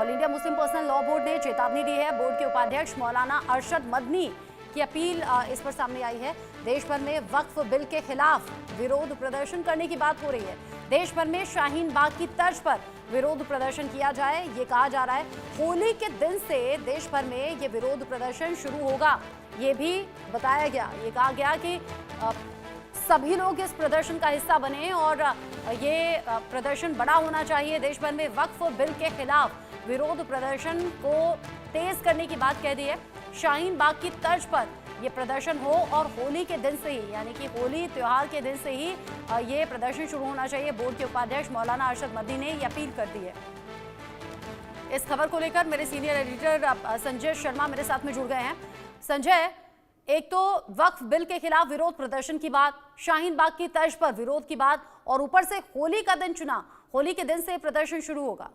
All India Muslim personal law board ने चेतावनी दी है। बोर्ड के उपाध्यक्ष मौलाना अरशद मदनी की अपील इस पर सामने आई है। देश भर में वक्फ बिल के खिलाफ विरोध प्रदर्शन करने की बात हो रही है। देश भर में शाहीन बाग की तर्ज पर विरोध प्रदर्शन किया जाए, ये कहा जा रहा है। होली के दिन से देश भर में ये विरोध प्रदर्शन शुरू होगा, ये भी बताया गया। ये कहा गया कि सभी लोग इस प्रदर्शन का हिस्सा बने और ये प्रदर्शन बड़ा होना चाहिए। देश भर में वक्फ बिल के खिलाफ विरोध प्रदर्शन को तेज करने की बात कह दी है। शाहीन बाग की तर्ज पर ये प्रदर्शन हो और होली के दिन से ही, यानी कि होली त्योहार के दिन से ही ये प्रदर्शन शुरू होना चाहिए। बोर्ड के उपाध्यक्ष मौलाना अरशद मदनी ने ये अपील कर दी है। इस खबर को लेकर मेरे सीनियर एडिटर संजय शर्मा मेरे साथ में जुड़ गए हैं। संजय, एक तो वक्फ बिल के खिलाफ विरोध प्रदर्शन की बात, शाहीन बाग की तर्ज पर विरोध की बात, और ऊपर से होली का दिन चुना, होली के दिन से प्रदर्शन शुरू होगा।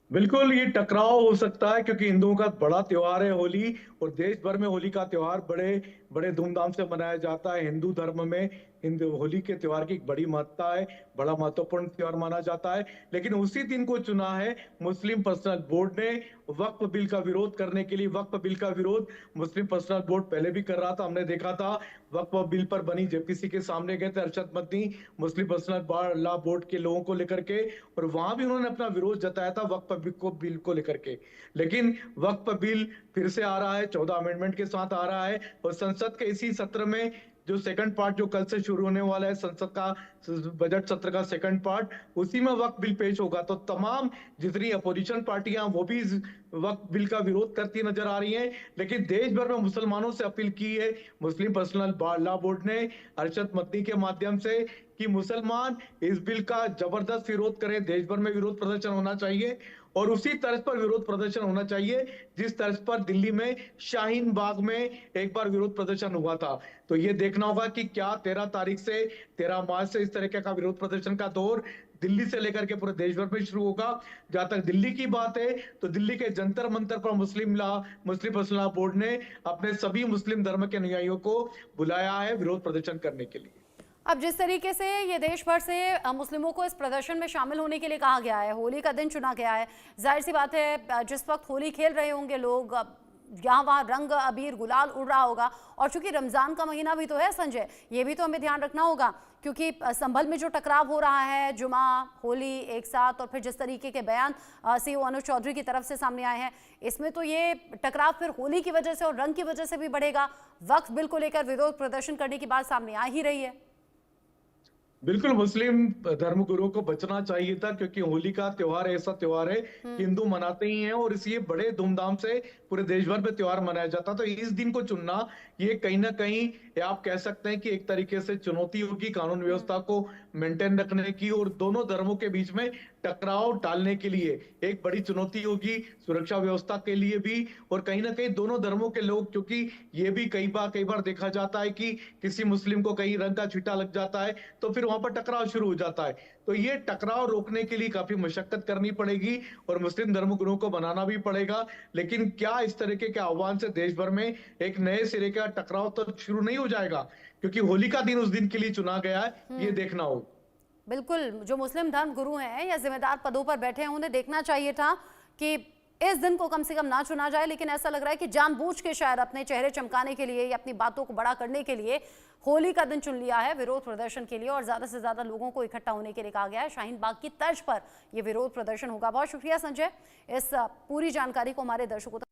बिल्कुल, ये टकराव हो सकता है क्योंकि हिंदुओं का बड़ा त्योहार है होली, और देश भर में होली का त्योहार बड़े बड़े धूमधाम से मनाया जाता है। हिंदू धर्म में हिंदू होली के त्योहार की एक बड़ी महत्ता है, बड़ा महत्वपूर्ण त्योहार माना जाता है। लेकिन उसी दिन को चुना है मुस्लिम पर्सनल बोर्ड ने वक्फ बिल का विरोध करने के लिए। वक्फ बिल का विरोध मुस्लिम पर्सनल बोर्ड पहले भी कर रहा था, हमने देखा था। वक्फ बिल पर बनी जेपीसी के सामने गए थे अरशद मदनी मुस्लिम पर्सनल लॉ बोर्ड के लोगों को लेकर के, और वहां भी उन्होंने अपना विरोध जताया था वक्फ बिल को लेकर के। लेकिन वक्फ बिल फिर से आ रहा है, 14 अमेंडमेंट के साथ आ रहा है, और संसद के इसी सत्र में जो सेकंड पार्ट जो कल से शुरू होने वाला है, संसद का बजट सत्र का सेकंड पार्ट, उसी में वक्फ बिल पेश होगा। तो तमाम जितनी अपोजिशन पार्टियां वो भी इस वक्फ बिल का विरोध करती नजर आ रही हैं। लेकिन देश भर में मुसलमानों से अपील की है मुस्लिम पर्सनल लॉ बोर्ड ने अरशद मदनी के माध्यम से कि मुसलमान इस बिल का जबरदस्त विरोध करें। देश भर में विरोध प्रदर्शन होना चाहिए, और उसी तर्ज पर विरोध प्रदर्शन होना चाहिए जिस तर्ज पर दिल्ली में शाहीन बाग में एक बार विरोध प्रदर्शन हुआ था। तो ये देखना होगा कि क्या 13 तारीख से 13 मार्च से इस तरह का विरोध प्रदर्शन का दौर दिल्ली से लेकर के पूरे देश भर में शुरू होगा। जहां तक दिल्ली की बात है तो दिल्ली के जंतर मंतर पर मुस्लिम पर्सनल लॉ बोर्ड ने अपने सभी मुस्लिम धर्म के अनुयायियों को बुलाया है विरोध प्रदर्शन करने के लिए। अब जिस तरीके से ये देश भर से मुस्लिमों को इस प्रदर्शन में शामिल होने के लिए कहा गया है, होली का दिन चुना गया है, जाहिर सी बात है जिस वक्त होली खेल रहे होंगे लोग, यहाँ वहाँ रंग अबीर गुलाल उड़ रहा होगा। और चूंकि रमज़ान का महीना भी तो है संजय, ये भी तो हमें ध्यान रखना होगा, क्योंकि संभल में जो टकराव हो रहा है, जुमा होली एक साथ, और फिर जिस तरीके के बयान सीओ अनुज चौधरी की तरफ से सामने आए हैं, इसमें तो ये टकराव फिर होली की वजह से और रंग की वजह से भी बढ़ेगा। वक्फ बिल को लेकर विरोध प्रदर्शन करने की बात सामने आ ही रही है। बिल्कुल, मुस्लिम धर्मगुरुओं को बचना चाहिए था, क्योंकि होली का त्योहार ऐसा त्योहार है कि हिंदू मनाते ही हैं, और इसलिए बड़े धूमधाम से पूरे देश भर में त्योहार मनाया जाता। तो इस दिन को चुनना ये कहीं ना कहीं आप कह सकते हैं कि एक तरीके से चुनौती होगी कानून व्यवस्था को मेंटेन रखने की, और दोनों धर्मों के बीच में टकराव डालने के लिए एक बड़ी चुनौती होगी सुरक्षा व्यवस्था के लिए भी। और कहीं ना कहीं दोनों धर्मों के लोग, क्योंकि ये भी कई बार देखा जाता है कि किसी मुस्लिम को कहीं रंग का छींटा लग जाता है तो फिर वहां पर टकराव शुरू हो जाता है। तो ये टकराव रोकने के लिए काफी मशक्कत करनी पड़ेगी और मुस्लिम धर्मगुरुओं को बनाना भी पड़ेगा। लेकिन क्या इस तरीके के आह्वान से देश भर में एक नए सिरे का टकराव तो शुरू नहीं हो जाएगा, क्योंकि होली का दिन उस दिन के लिए चुना गया है, ये देखना होगा। बिल्कुल, जो मुस्लिम धर्म गुरु हैं या जिम्मेदार पदों पर बैठे हैं, उन्हें देखना चाहिए था कि इस दिन को कम से कम ना चुना जाए। लेकिन ऐसा लग रहा है कि जानबूझ के शायद अपने चेहरे चमकाने के लिए या अपनी बातों को बड़ा करने के लिए होली का दिन चुन लिया है विरोध प्रदर्शन के लिए, और ज्यादा से ज्यादा लोगों को इकट्ठा होने के लिए कहा गया है। शाहीन बाग की तर्ज पर यह विरोध प्रदर्शन होगा। बहुत शुक्रिया संजय, इस पूरी जानकारी को हमारे दर्शकों तक